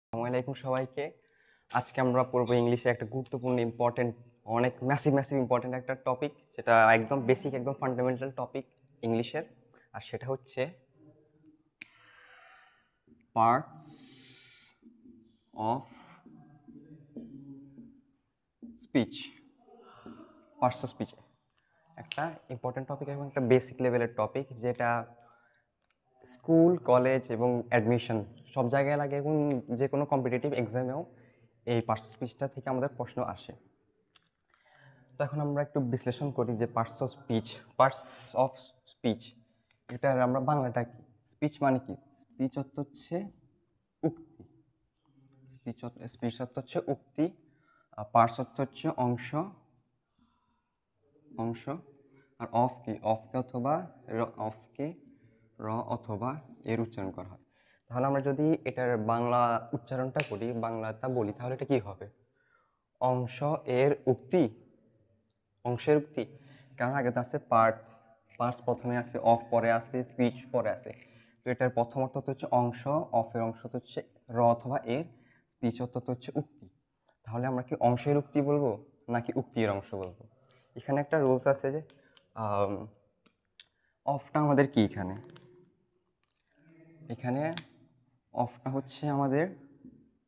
আসসালামু আলাইকুম সবাইকে। আজকে আমরা পড়বো ইংলিশে একটা গুরুত্বপূর্ণ ইম্পর্টেন্ট, অনেক ম্যাসিভ ইম্পর্টেন্ট একটা টপিক, যেটা একদম বেসিক, একদম ফান্ডামেন্টাল টপিক ইংলিশের। আর সেটা হচ্ছে parts of speech. Parts of speech একটা ইম্পর্টেন্ট টপিক এবং একটা বেসিক লেভেলের টপিক, যেটা স্কুল, কলেজ এবং অ্যাডমিশন সব জায়গায় লাগে, এবং যে কোনো কম্পিটিটিভ এক্সামেও এই পার্টস অফ স্পিচটা থেকে আমাদের প্রশ্ন আসে। তো এখন আমরা একটু বিশ্লেষণ করি যে পার্টস অফ স্পিচ এটার আমরা বাংলাটা কি। স্পিচ মানে কি? স্পিচ অর্থ হচ্ছে উক্তি। স্পিচ অর্থ হচ্ছে উক্তি। পার্টস অর্থ হচ্ছে অংশ। আর অফকে অথবা অফকে র অথবা এর উচ্চারণ করা হয়। তাহলে আমরা যদি এটার বাংলা উচ্চারণটা করি, বাংলাটা বলি, তাহলে এটা কি হবে? অংশ এর উক্তি, অংশের উক্তি। কারণ আগে তো আছে পার্টস, প্রথমে আছে, অফ পরে আছে, স্পিচ পরে আছে। তো এটার প্রথম অর্থ হচ্ছে অংশ, অফের অংশ হচ্ছে র অথবা এর, স্পিচ অর্থ হচ্ছে উক্তি। তাহলে আমরা কি অংশের উক্তি বলবো নাকি উক্তির অংশ বলবো? এখানে একটা রুলস আছে যে অফটা আমাদের কি, এখানে অফটা হচ্ছে আমাদের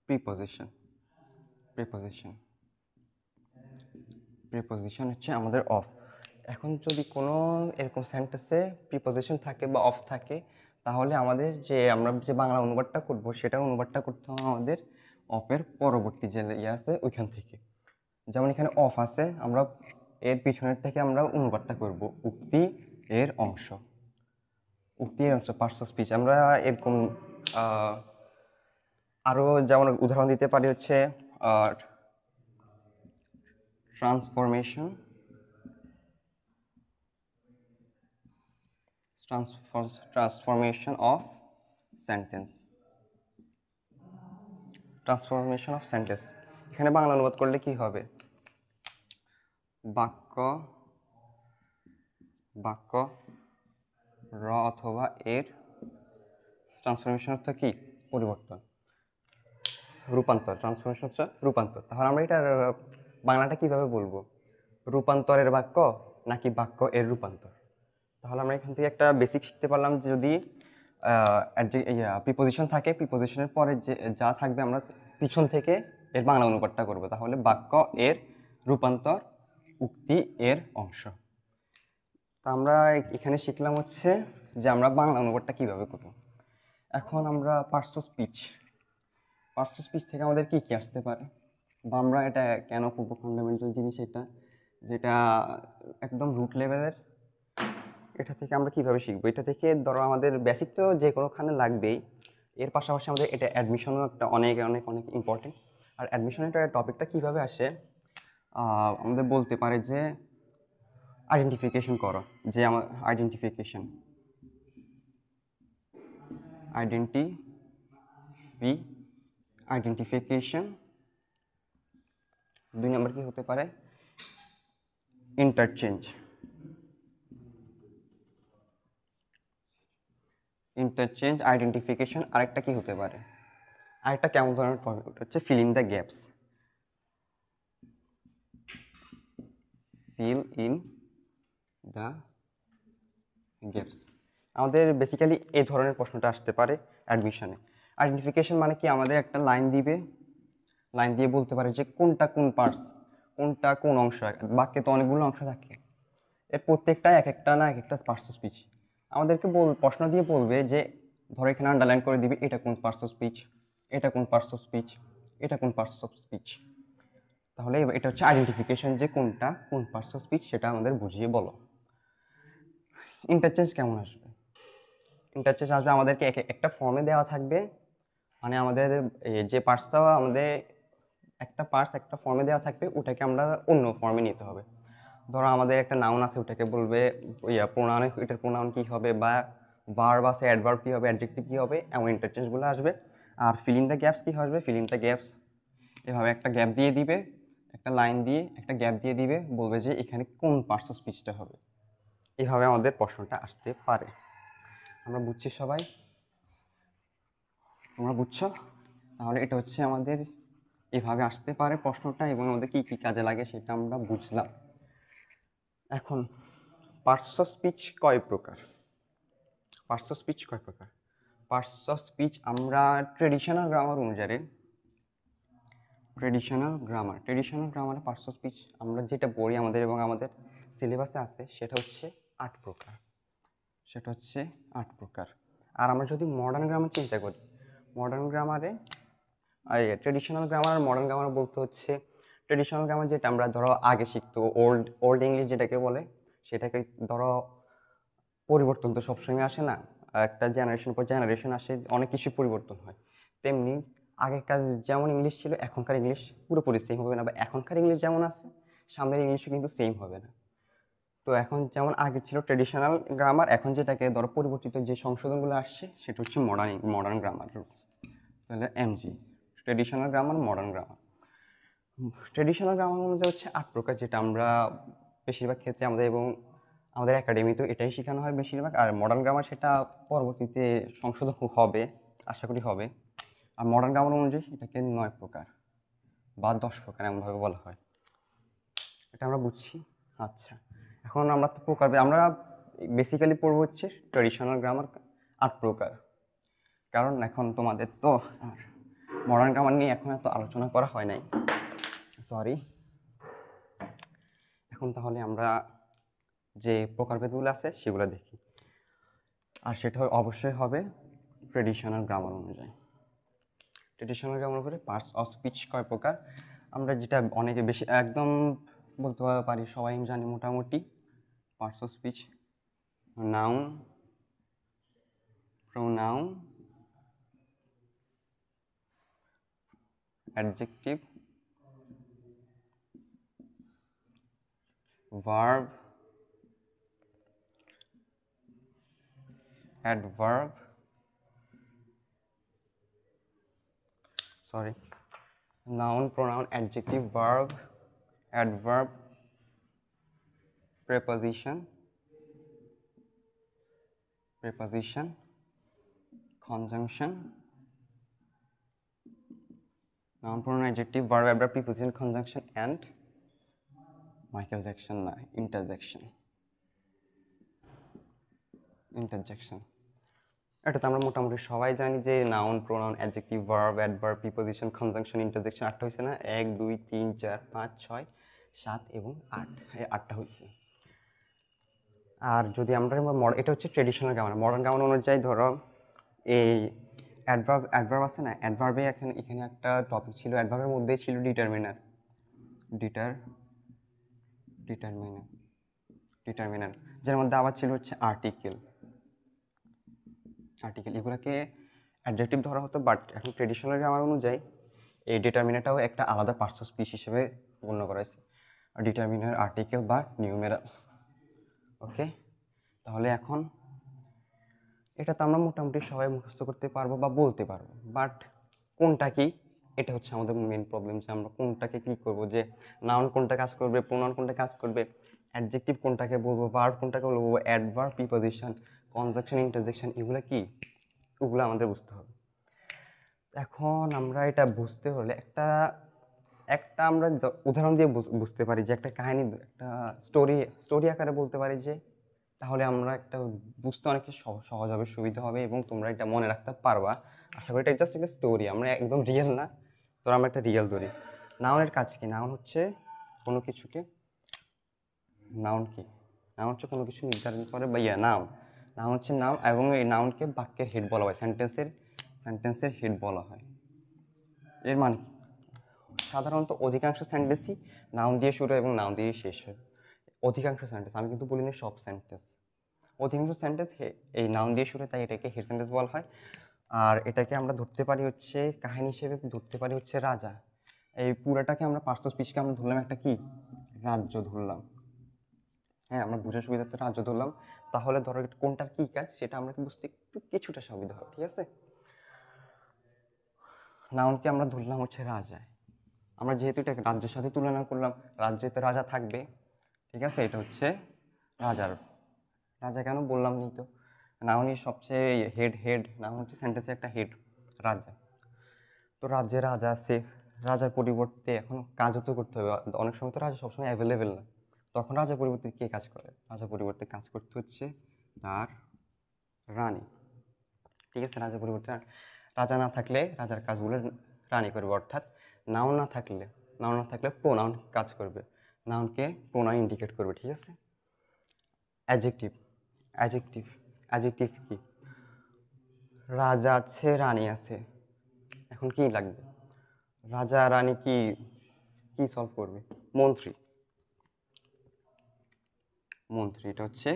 প্রিপোজিশন। প্রিপোজিশন হচ্ছে আমাদের অফ। এখন যদি কোনো এরকম সেন্টেন্সে প্রিপোজিশন থাকে বা অফ থাকে, তাহলে আমাদের আমরা যে বাংলা অনুবাদটা করব, সেটা অনুবাদটা করতে হবে আমাদের অফের পরবর্তী যে ইয়ে আছে ওইখান থেকে। যেমন এখানে অফ আছে, আমরা এর পিছনের থেকে আমরা অনুবাদটা করব উক্তি এর অংশ। পার্টস অফ স্পিচ আমরা এরকম আরও যেমন উদাহরণ দিতে পারি হচ্ছে ট্রান্সফরমেশন ট্রান্সফরমেশন অফ সেন্টেন্স। এখানে বাংলা অনুবাদ করলে কি হবে? বাক্য র অথবা এর ট্রান্সফরমেশন অর্থ কি? পরিবর্তন, রূপান্তর। ট্রান্সফরমেশন হচ্ছে রূপান্তর। তাহলে আমরা এটা বাংলাটা কিভাবে বলবো? রূপান্তরের বাক্য নাকি বাক্য এর রূপান্তর? তাহলে আমরা এখান থেকে একটা বেসিক শিখতে পারলাম যে যদি প্রিপোজিশন থাকে, প্রিপোজিশনের পরে যে যা থাকবে আমরা পিছন থেকে এর বাংলা অনুবাদটা করব। তাহলে বাক্য এর রূপান্তর, উক্তি এর অংশ। তা আমরা এখানে শিখলাম হচ্ছে যে আমরা বাংলা অনুবাদটা কিভাবে করব। এখন আমরা পার্টস অফ স্পিচ থেকে আমাদের কি কি আসতে পারে, বা আমরা এটা কেন করবো? ফান্ডামেন্টাল জিনিস এটা, যেটা একদম রুট লেভেলের। এটা থেকে আমরা কিভাবে শিখবো? এটা থেকে ধরো আমাদের বেসিক তো যে কোনোখানে লাগবেই, এর পাশাপাশি আমাদের এটা অ্যাডমিশনও একটা অনেক অনেক অনেক ইম্পর্টেন্ট। আর অ্যাডমিশনের টপিকটা কিভাবে আসে, আমাদের বলতে পারে যে আইডেন্টিফিকেশন করো, যে আমার আইডেন্টিফিকেশন 2 নম্বর কি হতে পারে? Interchange identification. আরেকটা কি হতে পারে? আরেকটা কেমন ধরনের টপিক? ওটা হচ্ছে ফিল ইন দ্য গ্যাপস। আমাদের বেসিক্যালি এই ধরনের প্রশ্নটা আসতে পারে অ্যাডমিশনে। আইডেন্টিফিকেশন মানে কি? আমাদের একটা লাইন দিবে, লাইন দিয়ে বলতে পারে যে কোনটা কোন পার্টস, কোনটা কোন অংশ। বাক্যে তো অনেকগুলো অংশ থাকে, এর প্রত্যেকটা এক একটা পার্টস অফ স্পিচ। আমাদেরকে প্রশ্ন দিয়ে বলবে যে, ধরো এখানে আন্ডারলাইন করে দিবে এটা কোন পার্টস অফ স্পিচ, এটা কোন পার্টস অফ স্পিচ, এটা কোন পার্টস অফ স্পিচ। তাহলে এটা হচ্ছে আইডেন্টিফিকেশন, যে কোনটা কোন পার্টস অফ স্পিচ সেটা আমাদের বুঝিয়ে বলো। ইন্টারচেঞ্জ কেমন আসবে? ইন্টারচেঞ্জ আসবে আমাদেরকে একটা ফর্মে দেওয়া থাকবে, মানে আমাদের যে পার্টসটা আমাদের একটা পার্টস একটা ফর্মে দেওয়া থাকবে, ওটাকে আমরা অন্য ফর্মে নিতে হবে। ধরো আমাদের একটা নাউন আছে, ওটাকে বলবে প্রোনাউনে, এটার প্রোনাউন কী হবে, বা ভার্ব আছে, অ্যাডভার্ব কী হবে, অ্যাডজেক্টিভ কী হবে, এমন ইন্টারচেঞ্জগুলো আসবে। আর ফিল ইন দ্য গ্যাপস কী আসবে? ফিল ইন দ্য গ্যাপস এভাবে একটা গ্যাপ দিয়ে দিবে, একটা লাইন দিয়ে একটা গ্যাপ দিয়ে দিবে, বলবে যে এখানে কোন পার্টস অফ স্পিচটা হবে। এইভাবে আমাদের প্রশ্নটা আসতে পারে। আমরা বুঝছি সবাই? তোমরা বুঝছো? তাহলে এটা হচ্ছে আমাদের এভাবে আসতে পারে প্রশ্নটা, এবং আমাদের কী কী কাজে লাগে সেটা আমরা বুঝলাম। এখন পার্টস অফ স্পিচ কয় প্রকার? পার্টস অফ স্পিচ কয় প্রকার? পার্টস অফ স্পিচ আমরা ট্রেডিশনাল গ্রামার অনুযায়ী, ট্রেডিশনাল গ্রামারে পার্টস অফ স্পিচ আমরা যেটা পড়ি আমাদের এবং আমাদের সিলেবাসে আছে সেটা হচ্ছে 8 প্রকার। আর আমরা যদি মডার্ন গ্রামার চিন্তা করি, মডার্ন গ্রামারে ট্রেডিশনাল গ্রামার আর মডার্ন গ্রামার বলতে হচ্ছে, ট্রেডিশনাল গ্রামার যেটা আমরা ধরো আগে শিখতো, ওল্ড ইংলিশ যেটাকে বলে, সেটাকে ধরো পরিবর্তন তো সবসময় আসে না, একটা জেনারেশন পর জেনারেশন আসে, অনেক কিছু পরিবর্তন হয়। তেমনি আগেকার যেমন ইংলিশ ছিল এখনকার ইংলিশ পুরোপুরি সেম হবে না, বা এখনকার ইংলিশ যেমন আছে সামনের ইংলিশও কিন্তু সেম হবে না। তো এখন যেমন আগে ছিল ট্রেডিশনাল গ্রামার, এখন যেটাকে ধরো পরিবর্তিত যে সংশোধনগুলো আসছে সেটা হচ্ছে মডার্ন গ্রামার রুলস। তাহলে MG, traditional grammar, modern grammar. Traditional grammar অনুযায়ী হচ্ছে 8 প্রকার, যেটা আমরা বেশিরভাগ ক্ষেত্রে আমাদের একাডেমিতেও এটাই শেখানো হয় বেশিরভাগ। আর মডার্ন গ্রামার সেটা পরবর্তীতে সংশোধন হবে, আশা করি হবে। আর মডার্ন গ্রামার অনুযায়ী এটাকে 9 প্রকার বা 10 প্রকার এমনভাবে বলা হয়। এটা আমরা বুঝছি। আচ্ছা, এখন আমরা তো আমরা বেসিক্যালি পড়বো হচ্ছে ট্রেডিশনাল গ্রামার 8 প্রকার, কারণ এখন তোমাদের তো আর মডার্ন গ্রামার নিয়ে এখন এত আলোচনা করা হয় নাই, সরি। এখন তাহলে আমরা যে প্রকারভেদগুলো আছে সেগুলো দেখি, আর সেটা অবশ্যই হবে ট্রেডিশনাল গ্রামার অনুযায়ী। ট্রেডিশনাল গ্রামার উপরে পার্টস অফ স্পিচ কয় প্রকার? আমরা যেটা অনেকে বেশি একদম বলতে পারি, সবাই জানি মোটামুটি। Parts of speech: noun, pronoun, adjective, verb, adverb, noun, pronoun, adjective, verb, adverb, preposition, conjunction, noun, pronoun, adjective, verb, adverb, preposition, conjunction, and Michael Jackson না, interjection। এটা তো আমরা মোটামুটি সবাই জানি যে noun, pronoun, adjective, verb, adverb, preposition, conjunction, interjection 8টা হয়েছে না? 1 2 3 4 5 6 7 এবং 8, এই 8টা হয়েছে। আর যদি আমরা এটা হচ্ছে ট্রেডিশনাল গ্রামার। মডার্ন গ্রামার অনুযায়ী ধরো এই অ্যাডভার্ব আছে না, অ্যাডভার্বে এখানে একটা টপিক ছিল, অ্যাডভার্বের মধ্যেই ছিল ডিটারমিনার, যার মধ্যে আবার ছিল হচ্ছে আর্টিকেল। এগুলোকে অ্যাডজেক্টিভ ধরা হতো, বাট এখন ট্রেডিশনাল গ্রামার অনুযায়ী এই ডিটারমিনারটাও একটা আলাদা পার্টস অফ স্পিচ হিসেবে গণ্য করা হয়েছে, ডিটারমিনার, আর্টিকেল বা নিউমেরাল। ওকে, তাহলে এখন এটা তো আমরা মোটামুটি সবাই মুখস্থ করতে পারবো বা বলতে পারবো, বাট কোনটা কি, এটা হচ্ছে আমাদের মেন প্রবলেম, যে আমরা কোনটাকে কি করবো, যে নাউন কোনটা কাজ করবে, প্রোনাউন কোনটা কাজ করবে, অ্যাডজেক্টিভ কোনটাকে বলবো, ভার্ব কোনটাকে বলবো, অ্যাডভার্ব, প্রিপোজিশন, কনজাংশন, ইন্টারজেকশন, এগুলো কি, ওগুলো আমাদের বুঝতে হবে। এখন আমরা এটা বুঝতে হলে একটা আমরা উদাহরণ দিয়ে বুঝতে পারি, যে একটা কাহিনী, একটা স্টোরি আকারে বলতে পারি, যে তাহলে আমরা একটা বুঝতে অনেক সহজ হবে, সুবিধা হবে, এবং তোমরা এটা মনে রাখতে পারবা। আশা করি এটা জাস্ট একটা স্টোরি, আমরা একদম রিয়েল না, তো আমরা একটা রিয়েল ধরি। নাউনের কাজ কি? নাউন হচ্ছে কোনো কিছুকে, নাউন হচ্ছে কোনো কিছু নির্ধারণ করে, বা নাউন হচ্ছে নাউন, এবং এই নাউনকে বাক্যের হেড বলা হয়, সেন্টেন্সের হেড বলা হয়। এর মানে সাধারণত অধিকাংশ সেন্টেন্সই নাউন দিয়ে শুরু এবং নাউন দিয়ে শেষ হয়। অধিকাংশ সেন্টেন্স, আমি কিন্তু বলিনি সব সেন্টেন্স, অধিকাংশ সেন্টেন্স এই নাউন দিয়ে শুরু, তাই এটাকে হেড সেন্টেন্স বলা হয়। আর এটাকে আমরা ধরতে পারি হচ্ছে কাহিনী হিসেবে, ধরতে পারি হচ্ছে রাজা। এই পুরাটাকে আমরা পার্টস অফ স্পিচকে আমরা ধরলাম একটা কি, রাজ্য ধরলাম। হ্যাঁ, আমরা বুঝার সুবিধার্থে রাজ্য ধরলাম। তাহলে ধরো কোনটার কি কাজ সেটা আমরা বুঝতে কিছুটা সুবিধা হবে, ঠিক আছে? নাউনকে আমরা ধরলাম হচ্ছে রাজা, আমরা যেহেতু এটা রাজ্যের সাথে তুলনা করলাম, রাজ্যে তো রাজা থাকবে, ঠিক আছে? এটা হচ্ছে রাজা কেন বললাম নি তো, নাউনই সবচেয়ে হেড নাউন হচ্ছে সেন্টেন্সের একটা হেড, রাজা। তো রাজ্যে রাজা আছে, রাজার পরিবর্তে এখন কাজও তো করতে হবে। অনেক সময় তো রাজা সবসময় অ্যাভেলেবেল না, তখন রাজার পরিবর্তে কে কাজ করে? রাজার পরিবর্তে কাজ করতে হচ্ছে তার রানী। ঠিক আছে, রাজার পরিবর্তে রাজা না থাকলে রাজার কাজগুলো রানী করবে, অর্থাৎ নাউন না থাকলে প্রোনাউন কাজ করবে, নাউনকে প্রোনাউন ইন্ডিকেট করবে। ঠিক আছে, অ্যাডজেক্টিভ অ্যাডজেক্টিভ অ্যাডজেক্টিভ কি? রাজা আছে, রানী আছে, এখন কি লাগবে? রাজা রানী কি কি সলভ করবে? মন্ত্রী, মন্ত্রী, এটা হচ্ছে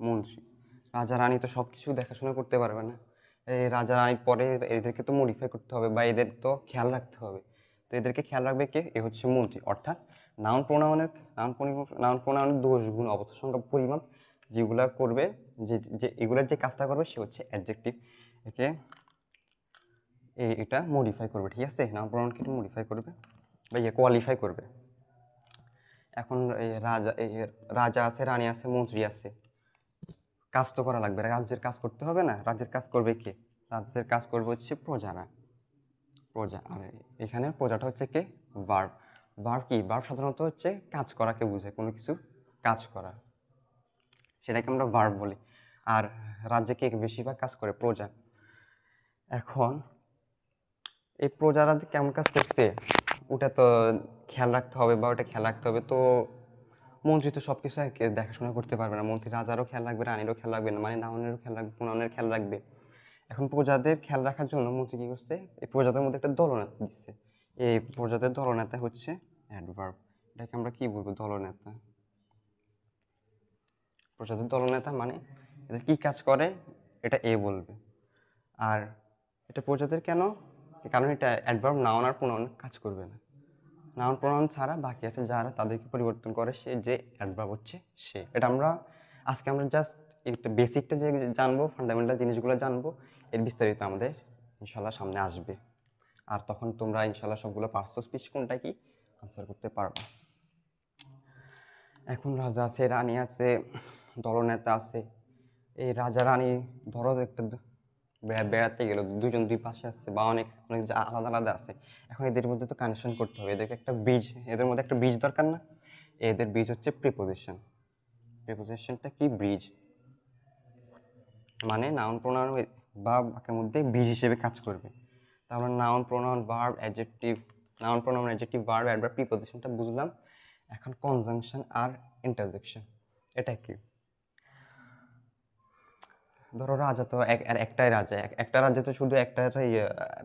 মন্ত্রী। রাজা রানী তো সব কিছু দেখাশোনা করতে পারবে না, এই রাজা রানী পরে এদেরকে তো মডিফাই করতে হবে বা এদের তো খেয়াল রাখতে হবে। তো এদেরকে খেয়াল রাখবে কে? এ হচ্ছে মন্ত্রী। অর্থাৎ নাউন প্রোনাউনের দোষ গুণ অবস্থা সংখ্যা পরিমাপ যেগুলা করবে, যে এগুলার যে কাজটা করবে সে হচ্ছে অ্যাডজেক্টিভ। একে এটা মডিফাই করবে। ঠিক আছে, নাউন প্রোনাউনকে এটা মডিফাই করবে বা কোয়ালিফাই করবে। এখন রাজা আছে, রানী আছে, মন্ত্রী আছে, কাজ তো করা লাগবে, রাজ্যের কাজ করতে হবে না? রাজ্যের কাজ করবে কে? রাজ্যের কাজ করবে হচ্ছে প্রজারা, প্রজা। আর এখানে প্রজাটা হচ্ছে কে? ভার্ব। ভার্ব কি? ভার্ব সাধারণত হচ্ছে কাজ করাকে বোঝায়, কোনো কিছু কাজ করা, সেটাকে আমরা ভার্ব বলি। আর রাজ্যে কে বেশিরভাগ কাজ করে? প্রজা। এখন এই প্রজারা যে কেমন কাজ করছে ওটা তো খেয়াল রাখতে হবে, বা ওটা খেয়াল রাখতে হবে। তো মন্ত্রী তো সব কিছু দেখাশোনা করতে পারবে না, মন্ত্রী রাজারও খেয়াল রাখবে, রানীরও খেয়াল রাখবে না, মানে নাউনেরও খেয়াল রাখবে, প্রোনাউনের খেয়াল রাখবে। এখন প্রজাদের খেয়াল রাখার জন্য মন্ত্রী কি করছে? এই প্রজাদের মধ্যে একটা দলনেতা দিচ্ছে। এই প্রজাদের দলনেতা হচ্ছে অ্যাডভার্ব। এটাকে আমরা কি বলবো? দলনেতা। প্রজাদের দলনেতা মানে এটা কি কাজ করে এটা এ বলবে। আর এটা প্রজাদের কেন? কারণ এটা অ্যাডভার্ব, নাউন আর প্রোনাউন কাজ করবে না। নাউন প্রোনাউন ছাড়া বাকি আছে যারা, তাদেরকে পরিবর্তন করে সে, যে অ্যাডভার্ব হচ্ছে সে। এটা আজকে আমরা জাস্ট একটা বেসিকটা যে জানবো, ফান্ডামেন্টাল জিনিসগুলো জানবো, এর বিস্তারিত আমাদের ইনশাল্লাহ সামনে আসবে। আর তখন তোমরা ইনশাল্লাহ সবগুলো পার্টস অফ স্পিচ কোনটা কি আনসার করতে পারবা। এখন রাজা আছে, রানী আছে, দলনেতা আছে। এই রাজা রানী ধরো একটা বেড়াতে গেল, দুজন দুই পাশে আছে বা অনেক অনেক আলাদা আলাদা আছে। এখন এদের মধ্যে তো কানেকশন করতে হবে, এদেরকে একটা ব্রিজ, এদের মধ্যে একটা ব্রিজ দরকার না? এদের ব্রিজ হচ্ছে প্রিপোজিশন। প্রিপোজিশনটা কি? ব্রিজ, মানে নাউন প্রোনাউন বা বাক্যের মধ্যে ব্রিজ হিসেবে কাজ করবে। তাহলে noun pronoun verb adjective, noun pronoun adjective verb adverb প্রিপোজিশনটা বুঝলাম। এখন কনজাংশন আর ইন্টারজেকশন, এটা কি? ধরো রাজা তো একটাই রাজা, একটা রাজ্যে তো শুধু একটা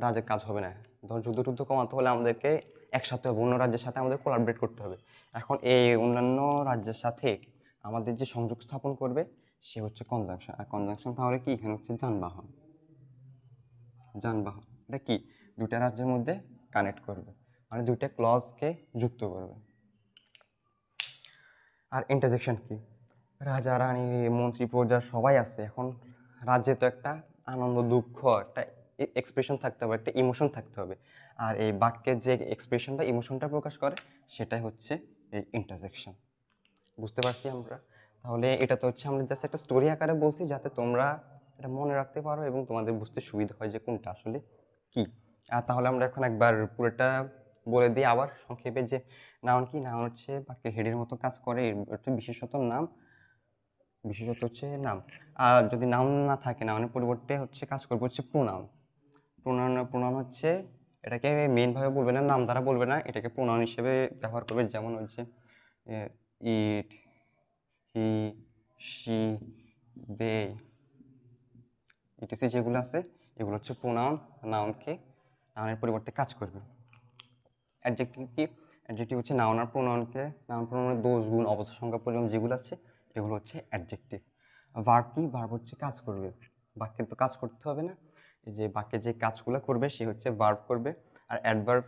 রাজের কাজ হবে না। ধরো যুদ্ধ টুদ্ধ কমাতে হলে আমাদেরকে একসাথে হবে, অন্য রাজ্যের সাথে আমাদের কোলাবরেট করতে হবে। এখন এই অন্যান্য রাজ্যের সাথে আমাদের যে সংযোগ স্থাপন করবে সে হচ্ছে কনজাংশন। আর কনজাংশন তাহলে কি? এখানে হচ্ছে যানবাহন। যানবাহন এটা কি? দুটা রাজ্যের মধ্যে কানেক্ট করবে, মানে দুইটা ক্লজকে যুক্ত করবে। আর ইন্টারজেকশন কি? রাজা রানী মন্ত্রী প্রজা সবাই আছে, এখন রাজ্যে তো একটা আনন্দ দুঃখ একটা এক্সপ্রেশন থাকতে হবে, একটা ইমোশন থাকতে হবে। আর এই বাক্যের যে এক্সপ্রেশন বা ইমোশনটা প্রকাশ করে সেটাই হচ্ছে এই ইন্টারজেকশন। বুঝতে পারছি আমরা? তাহলে এটা তো হচ্ছে আমরা জাস্ট একটা স্টোরি আকারে বলছি, যাতে তোমরা এটা মনে রাখতে পারো এবং তোমাদের বুঝতে সুবিধা হয় যে কোনটা আসলে কি। আর তাহলে আমরা এখন একবার পুরোটা বলে দিই আবার সংক্ষেপে, যে নাউন কি? নাউন হচ্ছে বাক্যের হেডের মতো কাজ করে, এটা বিশেষত নাম, বিশেষত হচ্ছে নাম। আর যদি নাউন না থাকে, নাউনের পরিবর্তে হচ্ছে কাজ করবে হচ্ছে প্রোনাউন। প্রোনাউন হচ্ছে এটাকে মেইন ভাবে বলবে না, নাম দ্বারা বলবে না, এটাকে প্রোনাউন হিসেবে ব্যবহার করবে। যেমন হচ্ছে ইট, হি, শি, দে, ইটিসি যেগুলো আছে এগুলো হচ্ছে প্রোনাউন। নাউনের পরিবর্তে কাজ করবে। অ্যাডজেক্টিভ কি? অ্যাডজেক্টিভ হচ্ছে নাউন আর প্রোনাউনকে, নাউন প্রোনাউনের দোষ গুণ অবস্থা সংখ্যা পরিমাণ যেগুলো আছে এগুলো হচ্ছে অ্যাডজেক্টিভ। ভার্ব কি? ভার্ব হচ্ছে কাজ করবে, বাক্যে তো কাজ করতে হবে না, এই যে বাক্যে যে কাজগুলো করবে সে হচ্ছে ভার্ব করবে। আর অ্যাডভার্ব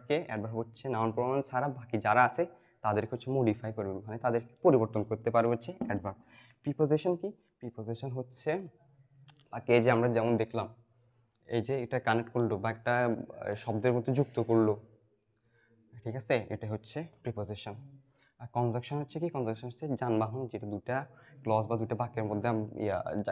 হচ্ছে নাউন প্রোনাউন ছাড়া বাকি যারা আছে তাদেরকে হচ্ছে মডিফাই করবে, মানে তাদেরকে পরিবর্তন করতে পারবে হচ্ছে অ্যাডভার্ব। প্রিপোজিশন কি? প্রিপোজিশন হচ্ছে বাক্যে যে আমরা যেমন দেখলাম, এই যে এটা কানেক্ট করলো বা একটা শব্দের মধ্যে যুক্ত করলো, ঠিক আছে, এটা হচ্ছে প্রিপোজিশন। আর কনজাংশন হচ্ছে কি? কনজাংশন হচ্ছে যানবাহন, যেটা দুটা ক্লজ বা দুটা বাক্যের মধ্যে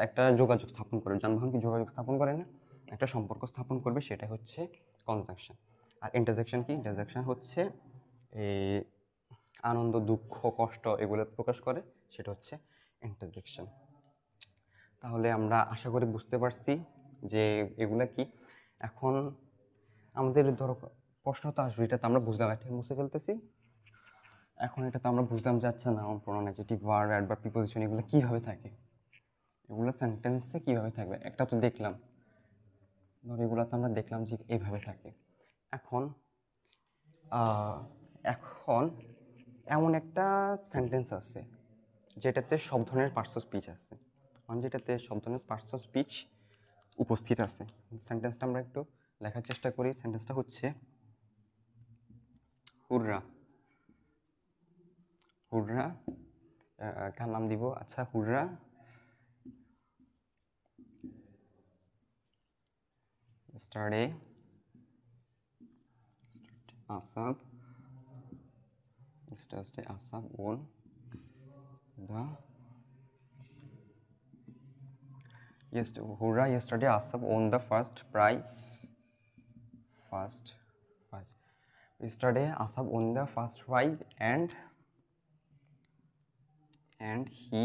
একটা যোগাযোগ স্থাপন করে। যানবাহন কি যোগাযোগ স্থাপন করে না? একটা সম্পর্ক স্থাপন করবে, সেটা হচ্ছে কনজাংশন। আর ইন্টারজেকশন কি? ইন্টারজেকশন হচ্ছে এই আনন্দ, দুঃখ, কষ্ট এগুলো প্রকাশ করে, সেটা হচ্ছে ইন্টারজেকশন। তাহলে আমরা আশা করি বুঝতে পারছি যে এগুলা কি। এখন আমাদের ধরো প্রশ্ন তো আসবে, এটা তো আমরা বুঝলাম, এটা মুছে ফেলতেছি। এখন এটা তো আমরা বুঝলাম যে আচ্ছা noun, pronoun, adjective, verb, adverb, preposition এগুলো কীভাবে থাকে, এগুলো সেন্টেন্সে কীভাবে থাকবে, একটা তো দেখলাম, ধর এগুলো তো আমরা দেখলাম যে এইভাবে থাকে। এখন এখন এমন একটা সেন্টেন্স আছে যেটাতে সব ধরনের পার্টস অফ স্পিচ আছে, মানে যেটাতে সব ধরনের পার্টস অফ স্পিচ উপস্থিত আছে। সেন্টেন্সটা আমরা একটু লেখার চেষ্টা করি। সেন্টেন্সটা হচ্ছে হুররা। হুররা কার নাম দিব? আচ্ছা, হুররা yesterday Asaf won the yesterday Asaf won the first prize. Yesterday Asaf won the first prize and he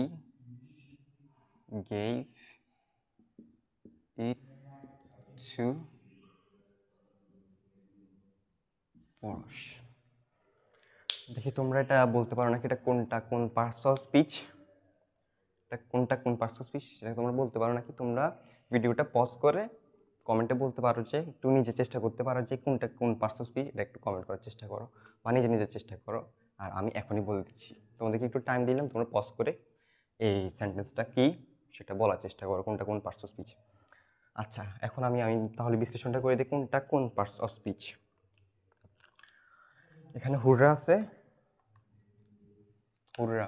gave it to Porosh. দেখি তোমরা এটা বলতে পারো নাকি, এটা কোনটা কোন পার্টস অফ স্পিচ, এটা কোনটা কোন পার্টস অফ স্পিচ সেটা তোমরা বলতে পারো নাকি? তোমরা ভিডিওটা পজ করে কমেন্টে বলতে পারো, যে একটু নিজে চেষ্টা করতে পারো যে কোনটা কোন পার্টস অফ স্পিচ, এটা একটু কমেন্ট করার চেষ্টা করো বা নিজে চেষ্টা করো। আর আমি এখনই বলে দিচ্ছি, তোমাদেরকে একটু টাইম দিলাম, তোমরা পজ করে এই সেন্টেন্সটা কি সেটা বলার চেষ্টা করো, কোনটা কোন পার্টস অফ স্পিচ। আচ্ছা, এখন আমি তাহলে বিশ্লেষণটা করে দিই কোনটা কোন পার্টস অফ স্পিচ। এখানে হুররা আছে, হুররা,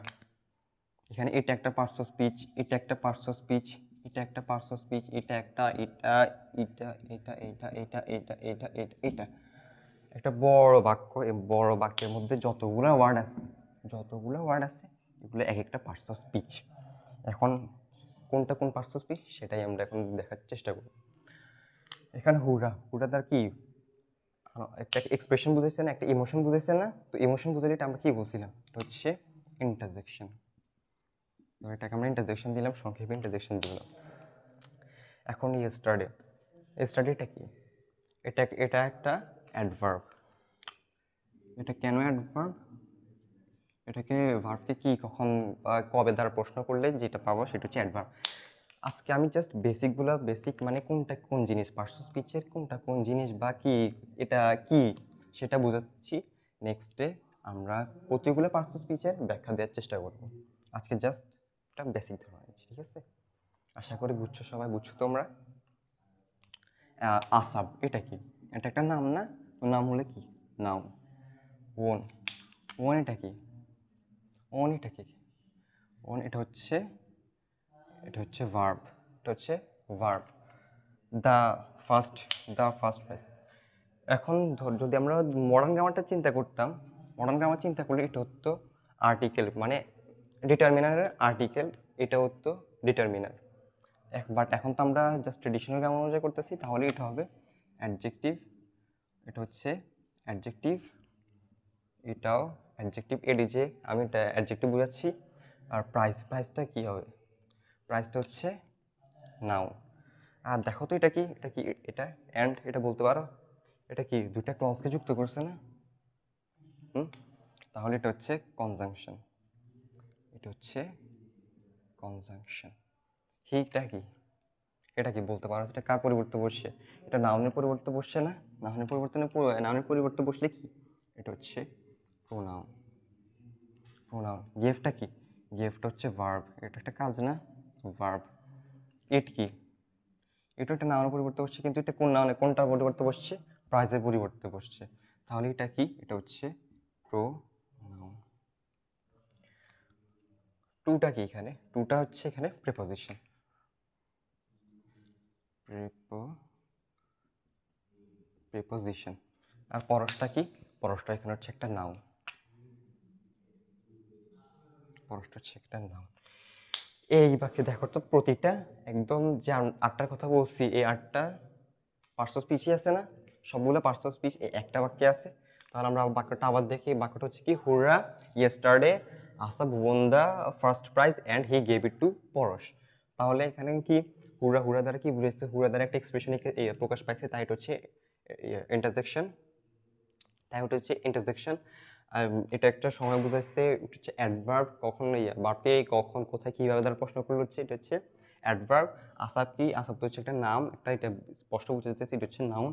এখানে এটা একটা পার্টস অফ স্পিচ, এটা একটা পার্টস অফ স্পিচ, এটা একটা পার্টস অফ স্পিচ, এটা একটা, এটা এটা এটা এটা এটা এটা এটা এটা এটা একটা বড় বাক্য। এই বড় বাক্যের মধ্যে যতগুলো ওয়ার্ড আছে এগুলো এক একটা পার্টস অফ স্পিচ। এখন কোনটা কোন পার্টস অফ স্পিচ সেটাই আমরা এখন দেখার চেষ্টা করব। এখানে হুররা তার কি একটা এক্সপ্রেশন বুঝাইছে না, একটা ইমোশন বুঝাইছে না? তো ইমোশন বুঝালে এটা আমরা কি বলছিলাম, এটা হচ্ছে ইন্টারজেকশন। তো এটাকে আমরা ইন্টারজেকশন দিলাম, সংক্ষেপে ইন্টারজেকশন দিলাম। এখন স্টাডিটা কি? এটা একটা অ্যাডভার্ব। এটা কেন অ্যাডভার্ব? এটাকে ভার্বকে কি কখন বা কবে দ্বারা প্রশ্ন করলে যেটা পাবো সেটা হচ্ছে অ্যাডভার্ব। আজকে আমি জাস্ট বেসিক মানে কোনটা কোন জিনিস, পার্টস অফ স্পিচের কোনটা কোন জিনিস বা কি এটা কি সেটা বোঝাচ্ছি। নেক্সটে আমরা প্রতিগুলো পার্টস অফ স্পিচের ব্যাখ্যা দেওয়ার চেষ্টা করব। আজকে জাস্ট একটা বেসিক ধারণা দিচ্ছি, ঠিক আছে? আশা করি বুঝছো, সবাই বুঝছো তোমরা। আসাব এটা কি? এটা একটা নাম না? তো নাম হলে কি? নাম। ওন এটা কি? ওন এটা হচ্ছে ভার্ব। The first prize. এখন যদি আমরা মডার্ন গ্রামারটা চিন্তা করলে এটা হতো আর্টিকেল, মানে ডিটারমিনারের আর্টিকেল, এটা হতো ডিটারমিনার। বাট এখন তো আমরা জাস্ট ট্রেডিশনাল গ্রামার অনুযায়ী করতেছি, তাহলে এটা হবে অ্যাডজেক্টিভ। এটা হচ্ছে অ্যাডজেক্টিভ, এটাও অ্যাডজেক্টিভ। এডিজে আমি এটা অ্যাডজেক্টিভ বোঝাচ্ছি। আর প্রাইসটা কি হবে? প্রাইসটা হচ্ছে নাউন। আর দেখো তো এটা কি, এটা অ্যান্ড, এটা বলতে পারো এটা কি দুইটা ক্লজকে যুক্ত করছে না? তাহলে এটা হচ্ছে কনজাংশন। হিটা কি? এটা কি বলতে পারো? এটা কার পরিবর্তে বসছে? এটা নাউনের পরিবর্তে বসছে না? নাউনের পরিবর্তে বসলে কি? এটা হচ্ছে প্রোনাউন। গিফটটা কি? গিফট হচ্ছে ভার্ব, এটা একটা কাজ না? ভার্ব। ইট কি? এটা একটা নাউনের পরিবর্তে বসছে, কিন্তু এটা কোনটার পরিবর্তে বসছে? প্রাইজের পরিবর্তে বসছে। তাহলে এটা কি? এটা হচ্ছে প্রোনাউন। টুটা কি? টুটা হচ্ছে এখানে প্রিপোজিশন। আর পরশটা কি? পরশটা এখানে হচ্ছে একটা নাউন। এই বাক্যে দেখো তো, প্রতিটা একদম যে 8টার কথা বলছি, এই 8টা পার্টস অফ স্পিচই আছে না? সবগুলো পার্টস অফ স্পিচ এই একটা বাক্যে আছে। তাহলে আমরা বাক্যটা আবার দেখি। বাক্যটা হচ্ছে কি, hurrah yesterday Asaf won the first prize and he gave it to Parash. তাহলে এখানে কি হুররা, হুররা দ্বারা কি বুঝেছে, হুররা দ্বারা একটা এক্সপ্রেশন প্রকাশ পাইছে, তাই এটা হচ্ছে ইন্টারজেকশন। তাই ওটা হচ্ছে ইন্টারজেকশন। এটা একটা সময় বুঝাচ্ছে, এটা হচ্ছে অ্যাডভার্ব, কখন বার্বে কখন কোথায় কীভাবে দ্বারা প্রশ্ন করলে হচ্ছে এটা হচ্ছে অ্যাডভার্ব। আসাব কি, আসাব তো হচ্ছে একটা নাম, একটা এটা স্পষ্ট বুঝে যেতেছে এটা হচ্ছে নাউন।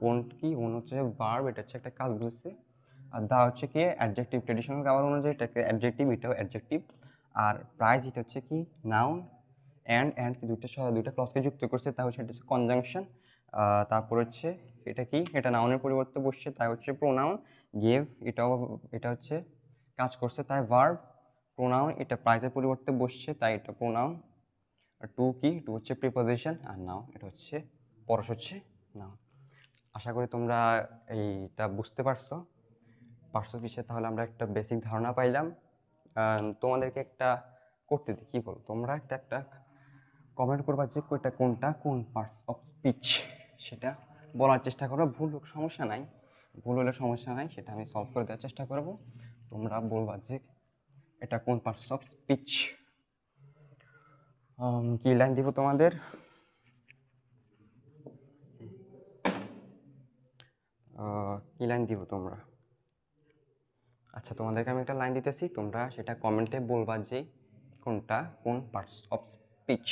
ওন কি, ওন হচ্ছে ভার্ব, এটা হচ্ছে একটা কাজ বুঝেছে। আর দা হচ্ছে কি অ্যাডজেক্টিভ, ট্রেডিশনাল গ্রামার অনুযায়ী এটাকে অ্যাডজেক্টিভ, এটাও অ্যাডজেক্টিভ। আর প্রাইজ এটা হচ্ছে কি নাউন। অ্যান্ড কি দুইটা ক্লজকে যুক্ত করছে, তাই হচ্ছে এটা হচ্ছে কনজাংশন। তারপর হচ্ছে এটা কি, এটা নাউনের পরিবর্তে বসছে, তাই হচ্ছে প্রোনাউন। গেভ এটা হচ্ছে কাজ করছে, তাই ভার্ব। প্রোনাউন এটা প্রাইজের পরিবর্তে বসছে, তাই এটা প্রোনাউন। আর টু কি, টু হচ্ছে প্রিপোজিশন। আর নাউন এটা হচ্ছে পরশ হচ্ছে নাউন। আশা করি তোমরা এইটা বুঝতে পারছো পার্টস অফ স্পিচে। তাহলে আমরা একটা বেসিক ধারণা পাইলাম। তোমাদেরকে একটা করতে দিই, কী বলো তোমরা একটা কমেন্ট করবা যে কোনটা কোন পার্টস অফ স্পিচ, সেটা বলার চেষ্টা করো। ভুল সমস্যা নাই, ভুল হলে সমস্যা নাই, সেটা আমি সলভ করে দেওয়ার চেষ্টা করব। তোমরা বলবা যে এটা কোন পার্টস অফ স্পিচ। কি লাইন দিব তোমাদের? কি লাইন দিব তোমরা? আচ্ছা, তোমাদেরকে আমি একটা লাইন দিতেছি, তোমরা সেটা কমেন্টে বলবা যে কোনটা কোন পার্টস অফ স্পিচ।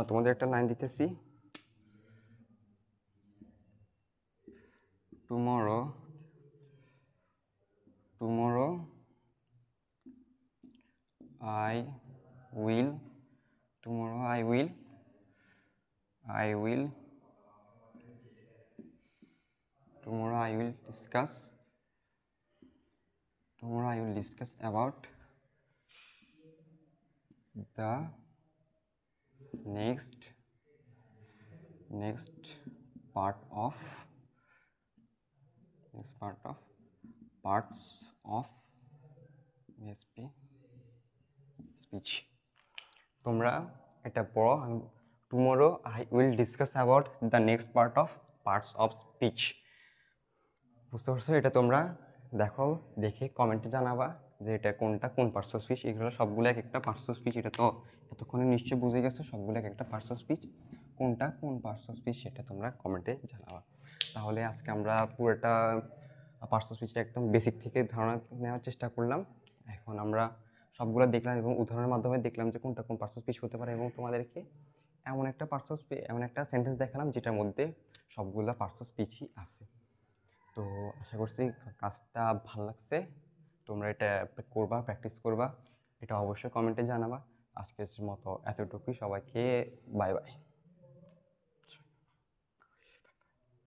তোমাদের একটা লাইন দিতেছি। Tomorrow I will discuss about the next part of parts of speech. তোমরা এটা পড়ো। Tomorrow I will discuss about the next part of parts of speech. বুঝতে পারছো? এটা তোমরা দেখো, দেখে কমেন্টে জানাবা যে এটা কোনটা কোন পার্টস অফ স্পিচ। এগুলো সবগুলো এক একটা পার্টস অফ স্পিচ। এটা তো এতক্ষণে নিশ্চয়ই বুঝে গেছো, সবগুলো এক একটা পার্টস অফ স্পিচ। কোনটা কোন পার্টস অফ স্পিচ সেটা তোমরা কমেন্টে জানাবা। তাহলে আজকে আমরা পুরোটা পার্টস অফ স্পিচের একদম বেসিক থেকে ধারণা নেওয়ার চেষ্টা করলাম। এখন আমরা সবগুলো দেখলাম এবং উদাহরণের মাধ্যমে দেখলাম যে কোনটা কোন পার্টস অফ স্পিচ হতে পারে, এবং তোমাদেরকে এমন একটা সেন্টেন্স দেখালাম যেটার মধ্যে সবগুলো পার্টস অফ স্পিচই আছে। তো আশা করছি কাজটা ভালো লাগছে। তোমরা এটা করবা, প্র্যাকটিস করবা। এটা অবশ্যই কমেন্টে জানাবা। আজকের মতো এতটুকুই। সবাইকে বাই বাই।